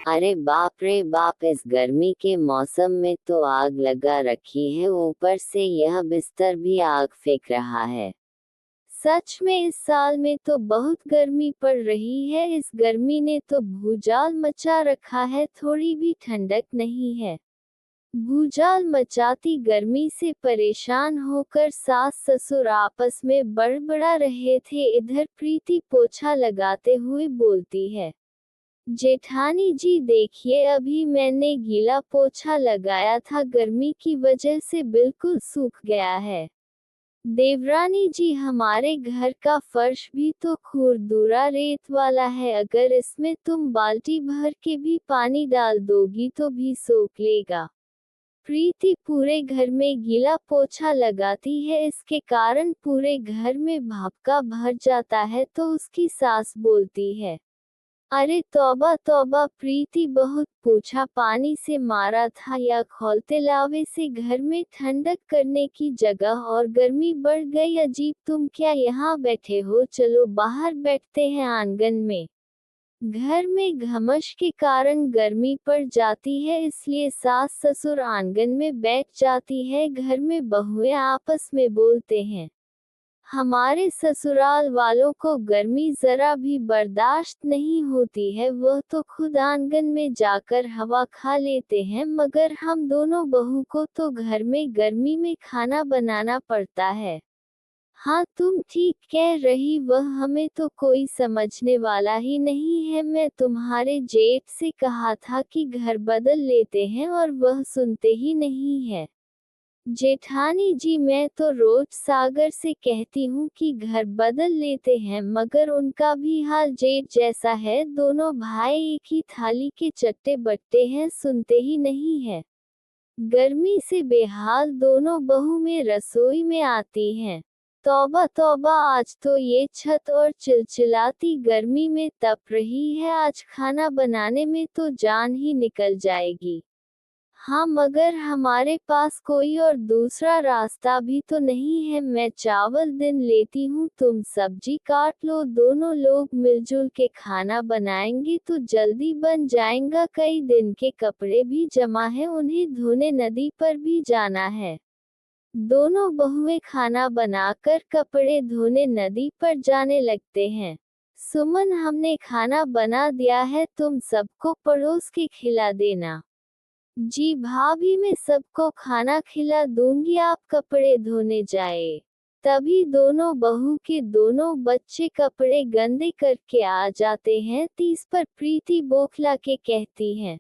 अरे बाप रे बाप, इस गर्मी के मौसम में तो आग लगा रखी है, ऊपर से यह बिस्तर भी आग फेंक रहा है। सच में इस साल में तो बहुत गर्मी पड़ रही है। इस गर्मी ने तो भूचाल मचा रखा है, थोड़ी भी ठंडक नहीं है। भूचाल मचाती गर्मी से परेशान होकर सास ससुर आपस में बड़बड़ा रहे थे। इधर प्रीति पोछा लगाते हुए बोलती है, जेठानी जी देखिए, अभी मैंने गीला पोछा लगाया था, गर्मी की वजह से बिल्कुल सूख गया है। देवरानी जी, हमारे घर का फर्श भी तो खुरदुरा रेत वाला है, अगर इसमें तुम बाल्टी भर के भी पानी डाल दोगी तो भी सोख लेगा। प्रीति पूरे घर में गीला पोछा लगाती है, इसके कारण पूरे घर में भापका भर जाता है। तो उसकी सास बोलती है, अरे तौबा तौबा प्रीति, बहुत पूछा पानी से मारा था या खौलते लावे से घर में ठंडक करने की जगह और गर्मी बढ़ गई। अजीब, तुम क्या यहाँ बैठे हो, चलो बाहर बैठते हैं आंगन में। घर में घमस के कारण गर्मी पड़ जाती है, इसलिए सास ससुर आंगन में बैठ जाती है। घर में बहुएं आपस में बोलते हैं, हमारे ससुराल वालों को गर्मी जरा भी बर्दाश्त नहीं होती है, वह तो खुद आंगन में जाकर हवा खा लेते हैं, मगर हम दोनों बहू को तो घर में गर्मी में खाना बनाना पड़ता है। हाँ तुम ठीक कह रही, वह हमें तो कोई समझने वाला ही नहीं है। मैं तुम्हारे जेठ से कहा था कि घर बदल लेते हैं और वह सुनते ही नहीं है। जेठानी जी, मैं तो रोज सागर से कहती हूँ कि घर बदल लेते हैं, मगर उनका भी हाल जेठ जैसा है। दोनों भाई एक ही थाली के चट्टे बट्टे हैं, सुनते ही नहीं है। गर्मी से बेहाल दोनों बहू में रसोई में आती हैं। तौबा तौबा, आज तो ये छत और चिलचिलाती गर्मी में तप रही है, आज खाना बनाने में तो जान ही निकल जाएगी। हाँ मगर हमारे पास कोई और दूसरा रास्ता भी तो नहीं है। मैं चावल दिन लेती हूँ, तुम सब्जी काट लो, दोनों लोग मिलजुल के खाना बनाएंगे तो जल्दी बन जाएगा। कई दिन के कपड़े भी जमा है, उन्हें धोने नदी पर भी जाना है। दोनों बहुएं खाना बनाकर कपड़े धोने नदी पर जाने लगते हैं। सुमन, हमने खाना बना दिया है, तुम सबको पड़ोस के खिला देना। जी भाभी, मैं सबको खाना खिला दूंगी, आप कपड़े धोने जाए। तभी दोनों बहू के दोनों बच्चे कपड़े गंदे करके आ जाते हैं। तीस पर प्रीति बौखला के कहती हैं,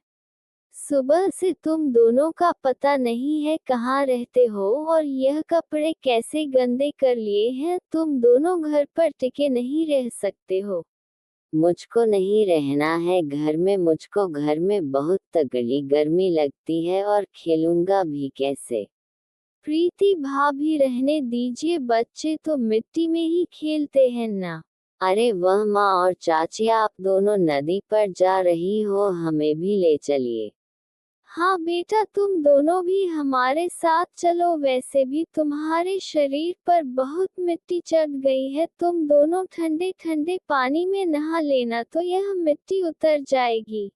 सुबह से तुम दोनों का पता नहीं है कहाँ रहते हो और यह कपड़े कैसे गंदे कर लिए हैं। तुम दोनों घर पर टिके नहीं रह सकते हो। मुझको नहीं रहना है घर में, मुझको घर में बहुत तगड़ी गर्मी लगती है और खेलूंगा भी कैसे। प्रीति भाभी, रहने दीजिए, बच्चे तो मिट्टी में ही खेलते हैं ना। अरे वह माँ और चाची, आप दोनों नदी पर जा रही हो, हमें भी ले चलिए। हाँ बेटा, तुम दोनों भी हमारे साथ चलो, वैसे भी तुम्हारे शरीर पर बहुत मिट्टी चढ़ गई है, तुम दोनों ठंडे ठंडे पानी में नहा लेना तो यह मिट्टी उतर जाएगी।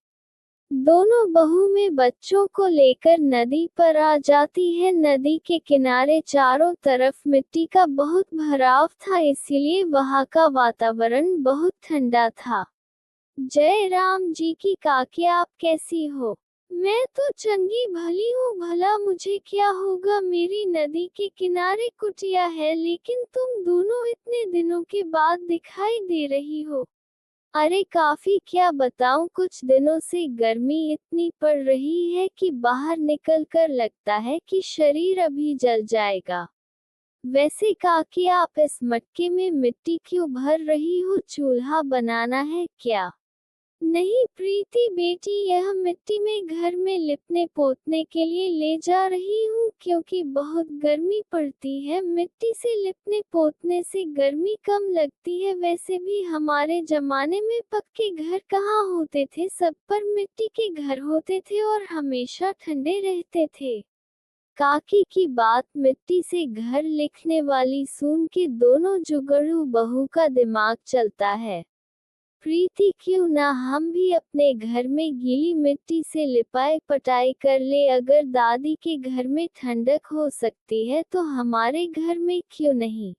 दोनों बहू में बच्चों को लेकर नदी पर आ जाती है। नदी के किनारे चारों तरफ मिट्टी का बहुत भराव था, इसीलिए वहाँ का वातावरण बहुत ठंडा था। जय राम जी की काकी, आप कैसी हो? मैं तो चंगी भली हूँ, भला मुझे क्या होगा, मेरी नदी के किनारे कुटिया है, लेकिन तुम दोनों इतने दिनों के बाद दिखाई दे रही हो। अरे काफी क्या बताऊं, कुछ दिनों से गर्मी इतनी पड़ रही है कि बाहर निकलकर लगता है कि शरीर अभी जल जाएगा। वैसे काकी, आप इस मटके में मिट्टी क्यों भर रही हो, चूल्हा बनाना है क्या? नहीं प्रीति बेटी, यह मिट्टी में घर में लिपने पोतने के लिए ले जा रही हूँ, क्योंकि बहुत गर्मी पड़ती है। मिट्टी से लिपने पोतने से गर्मी कम लगती है। वैसे भी हमारे जमाने में पक्के घर कहाँ होते थे, सब पर मिट्टी के घर होते थे और हमेशा ठंडे रहते थे। काकी की बात मिट्टी से घर लिखने वाली सुन के दोनों जुगड़ू बहू का दिमाग चलता है। प्रीति, क्यों ना हम भी अपने घर में गीली मिट्टी से लिपाई पटाई कर ले। अगर दादी के घर में ठंडक हो सकती है तो हमारे घर में क्यों नहीं।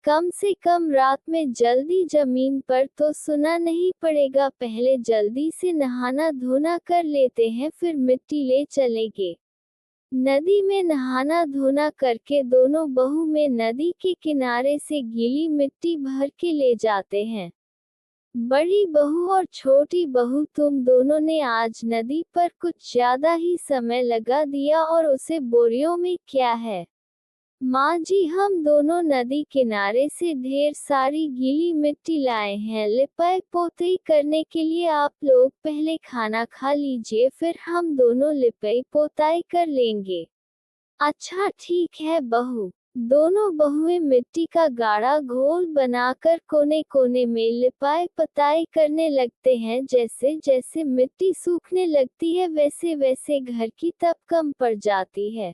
कम से कम रात में जल्दी जमीन पर तो सोना नहीं पड़ेगा। पहले जल्दी से नहाना धोना कर लेते हैं, फिर मिट्टी ले चलेंगे। नदी में नहाना धोना करके दोनों बहू में नदी के किनारे से गीली मिट्टी भर के ले जाते हैं। बड़ी बहू और छोटी बहू, तुम दोनों ने आज नदी पर कुछ ज्यादा ही समय लगा दिया। और उसे बोरियों में क्या है? माँ जी, हम दोनों नदी किनारे से ढेर सारी गीली मिट्टी लाए हैं लिपाई पोताई करने के लिए। आप लोग पहले खाना खा लीजिए, फिर हम दोनों लिपाई पोताई कर लेंगे। अच्छा ठीक है बहू। दोनों बहुएं मिट्टी का गाढ़ा घोल बनाकर कोने कोने में लिपाई पताई करने लगते हैं। जैसे जैसे मिट्टी सूखने लगती है वैसे वैसे घर की तप कम पड़ जाती है।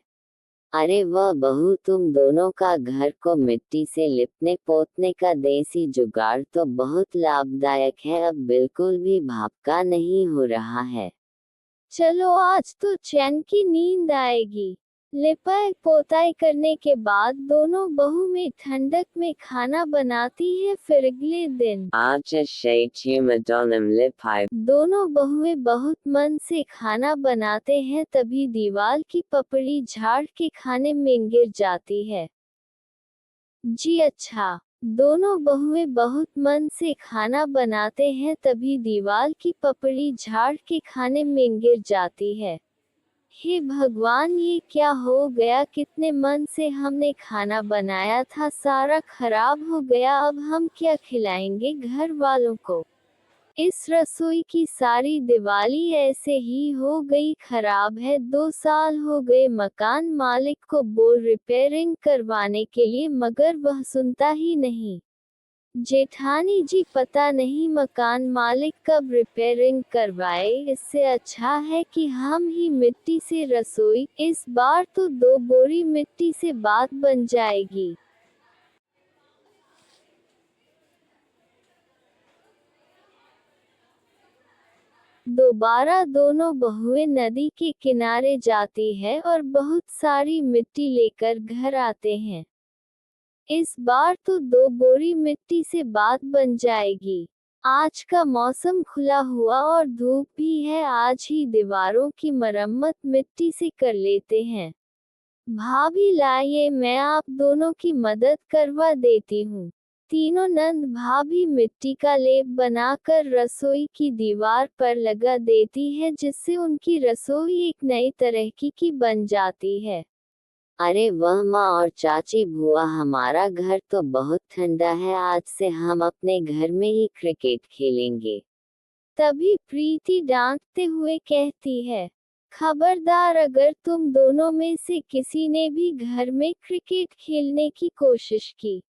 अरे वाह बहू, तुम दोनों का घर को मिट्टी से लिपने पोतने का देसी जुगाड़ तो बहुत लाभदायक है। अब बिल्कुल भी भाप का नहीं हो रहा है। चलो आज तो चैन की नींद आएगी। लिपाई पोताई करने के बाद दोनों बहू में ठंडक में खाना बनाती है। फिर अगले दिन दोनों बहुएं बहुत मन से खाना बनाते हैं, तभी दीवार की पपड़ी झाड़ के खाने में गिर जाती है। जी अच्छा। दोनों बहुएं बहुत मन से खाना बनाते हैं, तभी दीवार की पपड़ी झाड़ के खाने में गिर जाती है। हे भगवान, ये क्या हो गया? कितने मन से हमने खाना बनाया था, सारा खराब हो गया। अब हम क्या खिलाएंगे घर वालों को? इस रसोई की सारी दिवाली ऐसे ही हो गई खराब है। 2 साल हो गए मकान मालिक को बोल रिपेयरिंग करवाने के लिए, मगर वह सुनता ही नहीं। जेठानी जी, पता नहीं मकान मालिक कब रिपेयरिंग करवाए। इससे अच्छा है कि हम ही मिट्टी से रसोई, इस बार तो 2 बोरी मिट्टी से बात बन जाएगी। दोबारा दोनों बहुएं नदी के किनारे जाती है और बहुत सारी मिट्टी लेकर घर आते हैं। इस बार तो 2 बोरी मिट्टी से बात बन जाएगी। आज का मौसम खुला हुआ और धूप भी है, आज ही दीवारों की मरम्मत मिट्टी से कर लेते हैं। भाभी लाइए, मैं आप दोनों की मदद करवा देती हूँ। तीनों नंद भाभी मिट्टी का लेप बनाकर रसोई की दीवार पर लगा देती है, जिससे उनकी रसोई एक नई तरह की बन जाती है। अरे वाह माँ और चाची बुआ, हमारा घर तो बहुत ठंडा है। आज से हम अपने घर में ही क्रिकेट खेलेंगे। तभी प्रीति डांटते हुए कहती है, खबरदार, अगर तुम दोनों में से किसी ने भी घर में क्रिकेट खेलने की कोशिश की।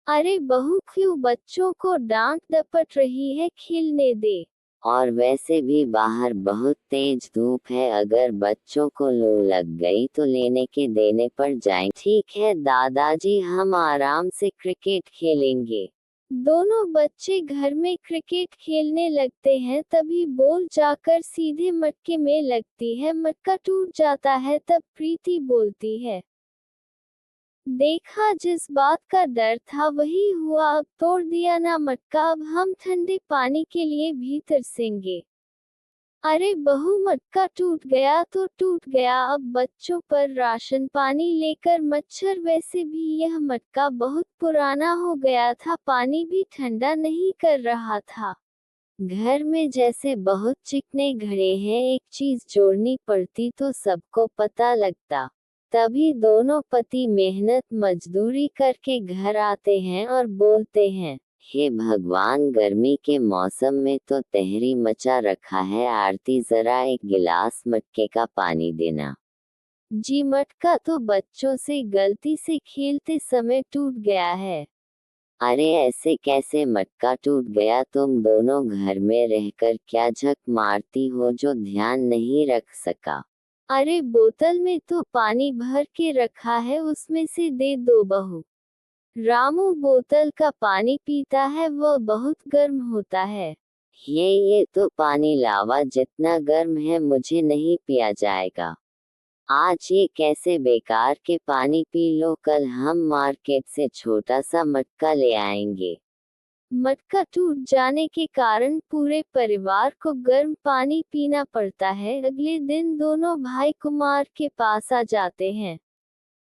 अरे बहू, क्यों बच्चों को डांट डपट रही है, खेलने दे। और वैसे भी बाहर बहुत तेज धूप है, अगर बच्चों को लू लग गई तो लेने के देने पड़ जाएं। ठीक है दादाजी, हम आराम से क्रिकेट खेलेंगे। दोनों बच्चे घर में क्रिकेट खेलने लगते हैं, तभी बॉल जाकर सीधे मटके में लगती है, मटका टूट जाता है। तब प्रीति बोलती है, देखा, जिस बात का डर था वही हुआ, अब तोड़ दिया ना मटका। अब हम ठंडे पानी के लिए भी तरसेंगे। अरे बहू, मटका टूट गया तो टूट गया, अब बच्चों पर राशन पानी लेकर मच्छर। वैसे भी यह मटका बहुत पुराना हो गया था, पानी भी ठंडा नहीं कर रहा था। घर में जैसे बहुत चिकने घड़े हैं, एक चीज जोड़नी पड़ती तो सबको पता लगता। तभी दोनों पति मेहनत मजदूरी करके घर आते हैं और बोलते हैं, हे भगवान, गर्मी के मौसम में तो तहरी मचा रखा है। आरती, जरा एक गिलास मटके का पानी देना। जी, मटका तो बच्चों से गलती से खेलते समय टूट गया है। अरे ऐसे कैसे मटका टूट गया? तुम दोनों घर में रहकर क्या झक मारती हो जो ध्यान नहीं रख सका? अरे बोतल में तो पानी भर के रखा है, उसमें से दे दो बहू। रामू बोतल का पानी पीता है, वह बहुत गर्म होता है। ये तो पानी लावा जितना गर्म है, मुझे नहीं पिया जाएगा। आज ये कैसे बेकार के पानी पी लो, कल हम मार्केट से छोटा सा मटका ले आएंगे। मटका टूट जाने के कारण पूरे परिवार को गर्म पानी पीना पड़ता है। अगले दिन दोनों भाई कुमार के पास आ जाते हैं।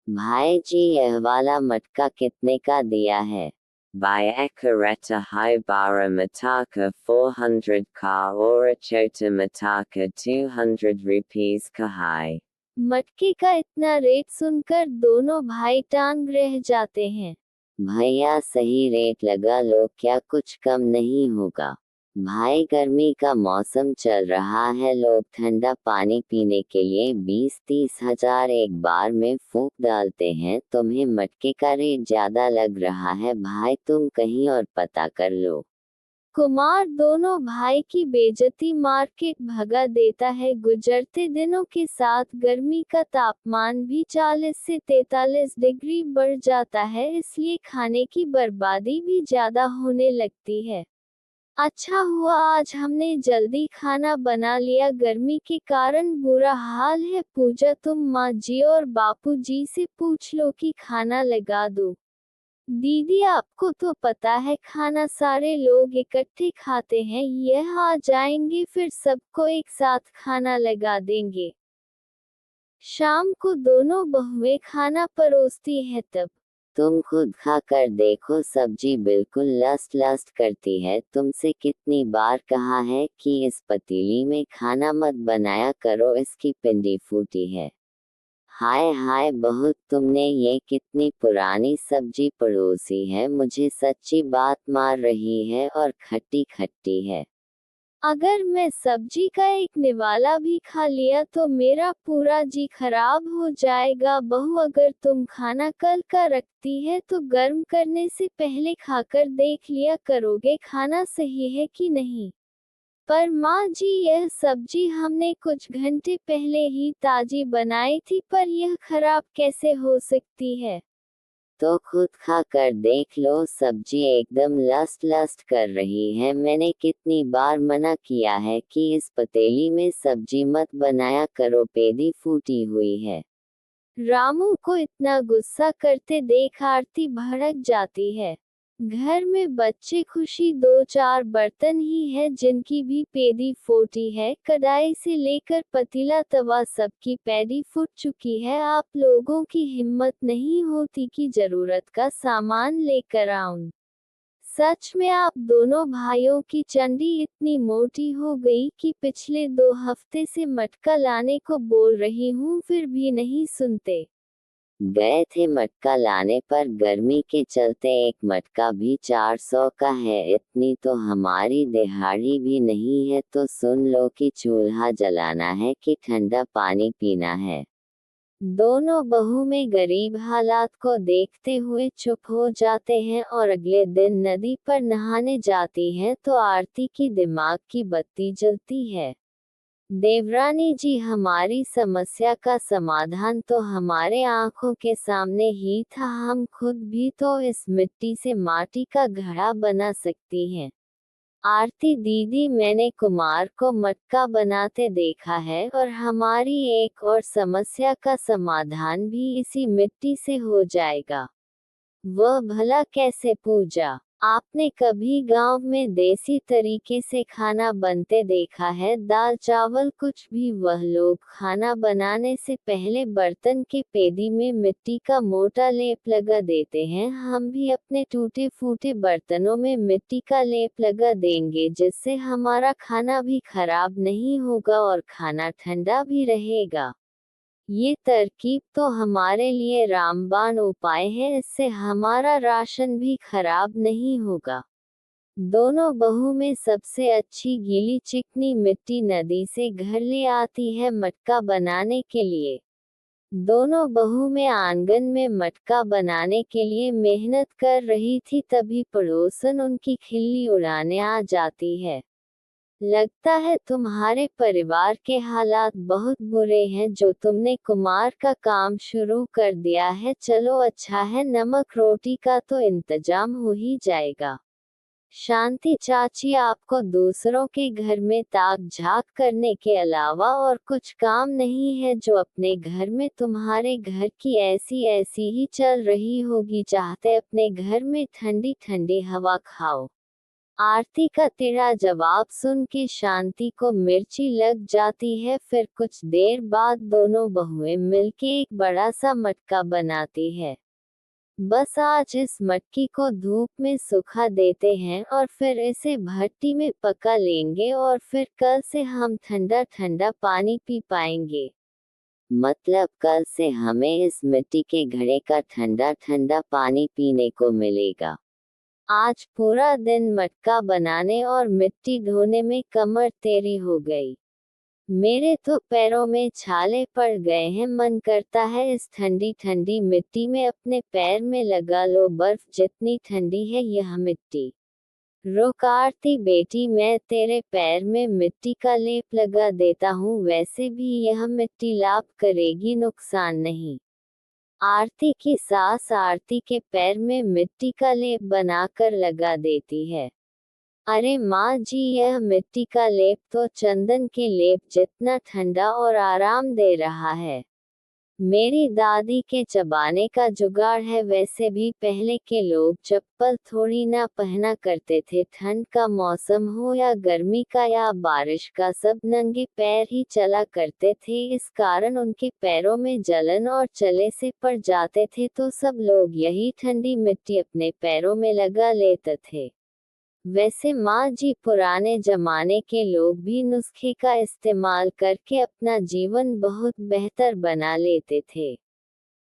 भाई जी, यह वाला मटका कितने का दिया है? Bayakareta hai bara mataka 400 ka ora chota mataka 200 rupees ka hai। मटके का इतना रेट सुनकर दोनों भाई टांग रह जाते हैं। भैया सही रेट लगा लो, क्या कुछ कम नहीं होगा? भाई गर्मी का मौसम चल रहा है, लोग ठंडा पानी पीने के लिए 20-30 हजार एक बार में फूंक डालते हैं, तुम्हें मटके का रेट ज्यादा लग रहा है भाई, तुम कहीं और पता कर लो। कुमार दोनों भाई की बेइज्जती मार्केट भगा देता है। गुजरते दिनों के साथ गर्मी का तापमान भी 40 से 43 डिग्री बढ़ जाता है, इसलिए खाने की बर्बादी भी ज्यादा होने लगती है। अच्छा हुआ आज हमने जल्दी खाना बना लिया, गर्मी के कारण बुरा हाल है। पूजा, तुम माँ जी और बापू जी से पूछ लो कि खाना लगा दो। दीदी, आपको तो पता है खाना सारे लोग इकट्ठे खाते हैं, यह आ जाएंगे फिर सबको एक साथ खाना लगा देंगे। शाम को दोनों बहुएं खाना परोसती है, तब तुम खुद खा कर देखो, सब्जी बिल्कुल लस्ट लस्ट करती है। तुमसे कितनी बार कहा है कि इस पतीली में खाना मत बनाया करो, इसकी पिंडी फूटी है। हाय हाय बहू, तुमने ये कितनी पुरानी सब्जी परोसी है, मुझे सच्ची बात मार रही है और खट्टी खट्टी है। अगर मैं सब्जी का एक निवाला भी खा लिया तो मेरा पूरा जी खराब हो जाएगा। बहू, अगर तुम खाना कल का रखती है तो गर्म करने से पहले खाकर देख लिया करोगे खाना सही है कि नहीं। पर माँ जी, यह सब्जी हमने कुछ घंटे पहले ही ताजी बनाई थी, पर यह खराब कैसे हो सकती है? तो खुद खा कर देख लो, सब्जी एकदम लस्ट लस्ट कर रही है। मैंने कितनी बार मना किया है कि इस पतीली में सब्जी मत बनाया करो, पेदी फूटी हुई है। रामू को इतना गुस्सा करते देख आरती भड़क जाती है। घर में बच्चे खुशी, 2-4 बर्तन ही है जिनकी भी पेदी फूटी है। कढ़ाई से लेकर पतीला तवा सबकी पेदी फूट चुकी है। आप लोगों की हिम्मत नहीं होती कि जरूरत का सामान लेकर आऊं। सच में आप दोनों भाइयों की चंडी इतनी मोटी हो गई कि पिछले 2 हफ्ते से मटका लाने को बोल रही हूँ, फिर भी नहीं सुनते। गए थे मटका लाने, पर गर्मी के चलते एक मटका भी 400 का है। इतनी तो हमारी दिहाड़ी भी नहीं है, तो सुन लो कि चूल्हा जलाना है कि ठंडा पानी पीना है। दोनों बहू में गरीब हालात को देखते हुए चुप हो जाते हैं और अगले दिन नदी पर नहाने जाती हैं तो आरती की दिमाग की बत्ती जलती है। देवरानी जी, हमारी समस्या का समाधान तो हमारे आंखों के सामने ही था, हम खुद भी तो इस मिट्टी से माटी का घड़ा बना सकती हैं। आरती दीदी, मैंने कुमार को मटका बनाते देखा है और हमारी एक और समस्या का समाधान भी इसी मिट्टी से हो जाएगा। वह भला कैसे? पूजा, आपने कभी गांव में देसी तरीके से खाना बनते देखा है? दाल चावल कुछ भी, वह लोग खाना बनाने से पहले बर्तन के पेदी में मिट्टी का मोटा लेप लगा देते हैं। हम भी अपने टूटे फूटे बर्तनों में मिट्टी का लेप लगा देंगे, जिससे हमारा खाना भी खराब नहीं होगा और खाना ठंडा भी रहेगा। ये तरकीब तो हमारे लिए रामबाण उपाय है, इससे हमारा राशन भी खराब नहीं होगा। दोनों बहू में सबसे अच्छी गीली चिकनी मिट्टी नदी से घर ले आती है मटका बनाने के लिए। दोनों बहू में आंगन में मटका बनाने के लिए मेहनत कर रही थी, तभी पड़ोसन उनकी खिल्ली उड़ाने आ जाती है। लगता है तुम्हारे परिवार के हालात बहुत बुरे हैं जो तुमने कुमार का काम शुरू कर दिया है। चलो अच्छा है, नमक रोटी का तो इंतजाम हो ही जाएगा। शांति चाची, आपको दूसरों के घर में ताक झाक करने के अलावा और कुछ काम नहीं है जो अपने घर में तुम्हारे घर की ऐसी ऐसी ही चल रही होगी। चाहते अपने घर में ठंडी ठंडी हवा खाओ। आरती का तेरा जवाब सुन के शांति को मिर्ची लग जाती है। फिर कुछ देर बाद दोनों बहुएं मिलके एक बड़ा सा मटका बनाती है। बस आज इस मटकी को धूप में सुखा देते हैं और फिर इसे भट्टी में पका लेंगे और फिर कल से हम ठंडा ठंडा पानी पी पाएंगे। मतलब कल से हमें इस मिट्टी के घड़े का ठंडा ठंडा पानी पीने को मिलेगा। आज पूरा दिन मटका बनाने और मिट्टी ढोने में कमर तेरी हो गई। मेरे तो पैरों में छाले पड़ गए हैं। मन करता है इस ठंडी ठंडी मिट्टी में अपने पैर में लगा लो बर्फ जितनी ठंडी है यह मिट्टी। रुक आरती बेटी, मैं तेरे पैर में मिट्टी का लेप लगा देता हूँ, वैसे भी यह मिट्टी लाभ करेगी, नुकसान नहीं। आरती की सास आरती के पैर में मिट्टी का लेप बनाकर लगा देती है। अरे माँ जी, यह मिट्टी का लेप तो चंदन के लेप जितना ठंडा और आराम दे रहा है। मेरी दादी के चबाने का जुगाड़ है। वैसे भी पहले के लोग चप्पल थोड़ी ना पहना करते थे। ठंड का मौसम हो या गर्मी का या बारिश का, सब नंगे पैर ही चला करते थे। इस कारण उनके पैरों में जलन और चले से पड़ जाते थे, तो सब लोग यही ठंडी मिट्टी अपने पैरों में लगा लेते थे। वैसे माँ जी, पुराने जमाने के लोग भी नुस्खे का इस्तेमाल करके अपना जीवन बहुत बेहतर बना लेते थे।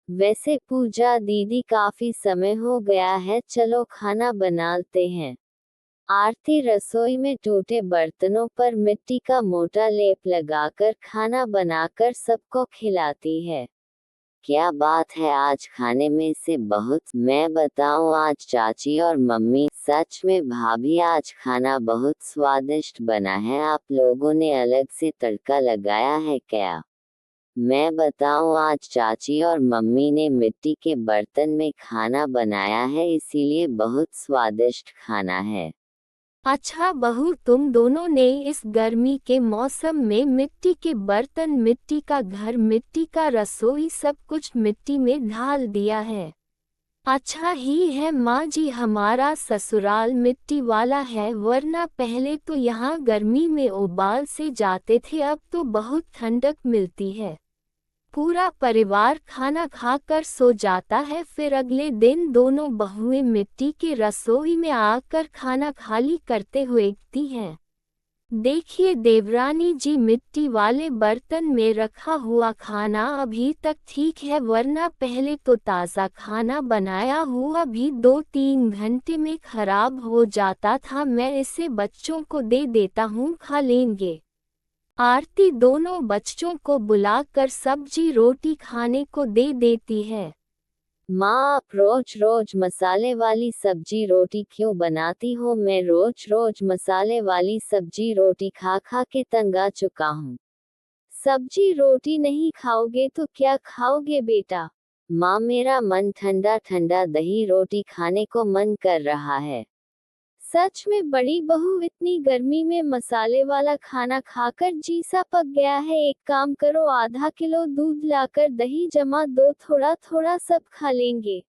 वैसे पूजा दीदी, काफी समय हो गया है, चलो खाना बनाते हैं। आरती रसोई में टूटे बर्तनों पर मिट्टी का मोटा लेप लगाकर खाना बनाकर सबको खिलाती है। क्या बात है, आज खाने में से बहुत, मैं बताऊं, आज चाची और मम्मी, सच में भाभी, आज खाना बहुत स्वादिष्ट बना है। आप लोगों ने अलग से तड़का लगाया है क्या? मैं बताऊं, आज चाची और मम्मी ने मिट्टी के बर्तन में खाना बनाया है, इसीलिए बहुत स्वादिष्ट खाना है। अच्छा बहू, तुम दोनों ने इस गर्मी के मौसम में मिट्टी के बर्तन, मिट्टी का घर, मिट्टी का रसोई, सब कुछ मिट्टी में ढाल दिया है। अच्छा ही है माँ जी, हमारा ससुराल मिट्टी वाला है, वरना पहले तो यहाँ गर्मी में उबाल से जाते थे, अब तो बहुत ठंडक मिलती है। पूरा परिवार खाना खाकर सो जाता है, फिर अगले दिन दोनों बहुएं मिट्टी की रसोई में आकर खाना खाली करते हुए दिखती हैं। देखिए देवरानी जी, मिट्टी वाले बर्तन में रखा हुआ खाना अभी तक ठीक है, वरना पहले तो ताज़ा खाना बनाया हुआ भी 2-3 घंटे में खराब हो जाता था। मैं इसे बच्चों को दे देता हूँ, खा लेंगे। आरती दोनों बच्चों को बुलाकर सब्जी रोटी खाने को दे देती है। माँ, आप रोज रोज मसाले वाली सब्जी रोटी क्यों बनाती हो? मैं रोज रोज मसाले वाली सब्जी रोटी खा खा के तंग आ चुका हूँ। सब्जी रोटी नहीं खाओगे तो क्या खाओगे बेटा? माँ, मेरा मन ठंडा ठंडा दही रोटी खाने को मन कर रहा है। सच में बड़ी बहू, इतनी गर्मी में मसाले वाला खाना खाकर जी सा पक गया है। एक काम करो, आधा किलो दूध लाकर दही जमा दो, थोड़ा थोड़ा सब खा लेंगे।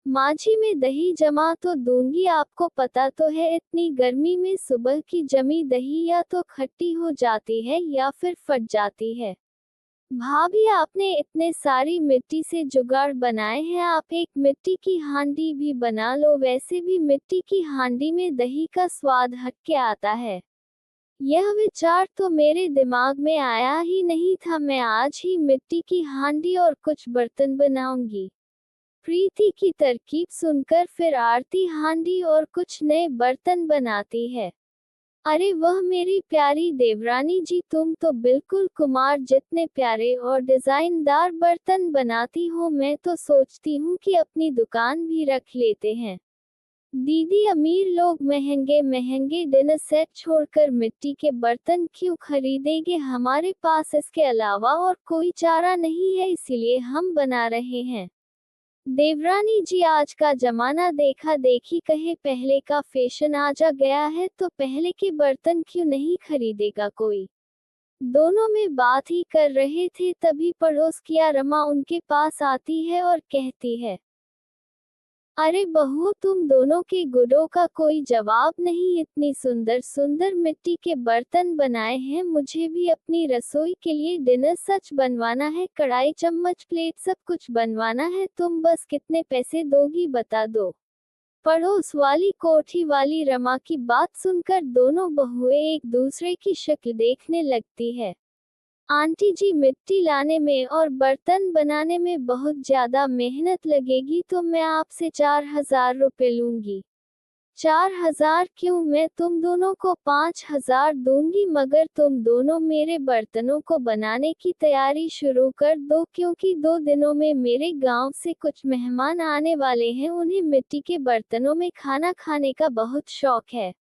माँ जी, मैं दही जमा तो दूंगी, आपको पता तो है इतनी गर्मी में सुबह की जमी दही या तो खट्टी हो जाती है या फिर फट जाती है। भाभी, आपने इतने सारी मिट्टी से जुगाड़ बनाए हैं, आप एक मिट्टी की हांडी भी बना लो। वैसे भी मिट्टी की हांडी में दही का स्वाद हटके आता है। यह विचार तो मेरे दिमाग में आया ही नहीं था। मैं आज ही मिट्टी की हांडी और कुछ बर्तन बनाऊंगी। प्रीति की तरकीब सुनकर फिर आरती हांडी और कुछ नए बर्तन बनाती है। अरे वह मेरी प्यारी देवरानी जी, तुम तो बिल्कुल कुमार जितने प्यारे और डिजाइनदार बर्तन बनाती हो। मैं तो सोचती हूँ कि अपनी दुकान भी रख लेते हैं। दीदी, अमीर लोग महंगे महंगे डिनर सेट छोड़कर मिट्टी के बर्तन क्यों खरीदेंगे? हमारे पास इसके अलावा और कोई चारा नहीं है, इसीलिए हम बना रहे हैं। देवरानी जी, आज का जमाना देखा देखी कहे पहले का फैशन आ जा गया है, तो पहले के बर्तन क्यों नहीं खरीदेगा कोई? दोनों में बात ही कर रहे थे, तभी पड़ोस की रमा उनके पास आती है और कहती है, अरे बहू, तुम दोनों के गुडों का कोई जवाब नहीं, इतनी सुंदर सुंदर मिट्टी के बर्तन बनाए हैं। मुझे भी अपनी रसोई के लिए डिनर सेट बनवाना है, कढ़ाई चम्मच प्लेट सब कुछ बनवाना है। तुम बस कितने पैसे दोगी बता दो। पड़ोस वाली कोठी वाली रमा की बात सुनकर दोनों बहुएं एक दूसरे की शक्ल देखने लगती है। आंटी जी, मिट्टी लाने में और बर्तन बनाने में बहुत ज्यादा मेहनत लगेगी, तो मैं आपसे 4,000 रुपए लूंगी। 4,000 क्यों? मैं तुम दोनों को 5,000 दूंगी, मगर तुम दोनों मेरे बर्तनों को बनाने की तैयारी शुरू कर दो, क्योंकि 2 दिनों में मेरे गांव से कुछ मेहमान आने वाले हैं। उन्हें मिट्टी के बर्तनों में खाना खाने का बहुत शौक है।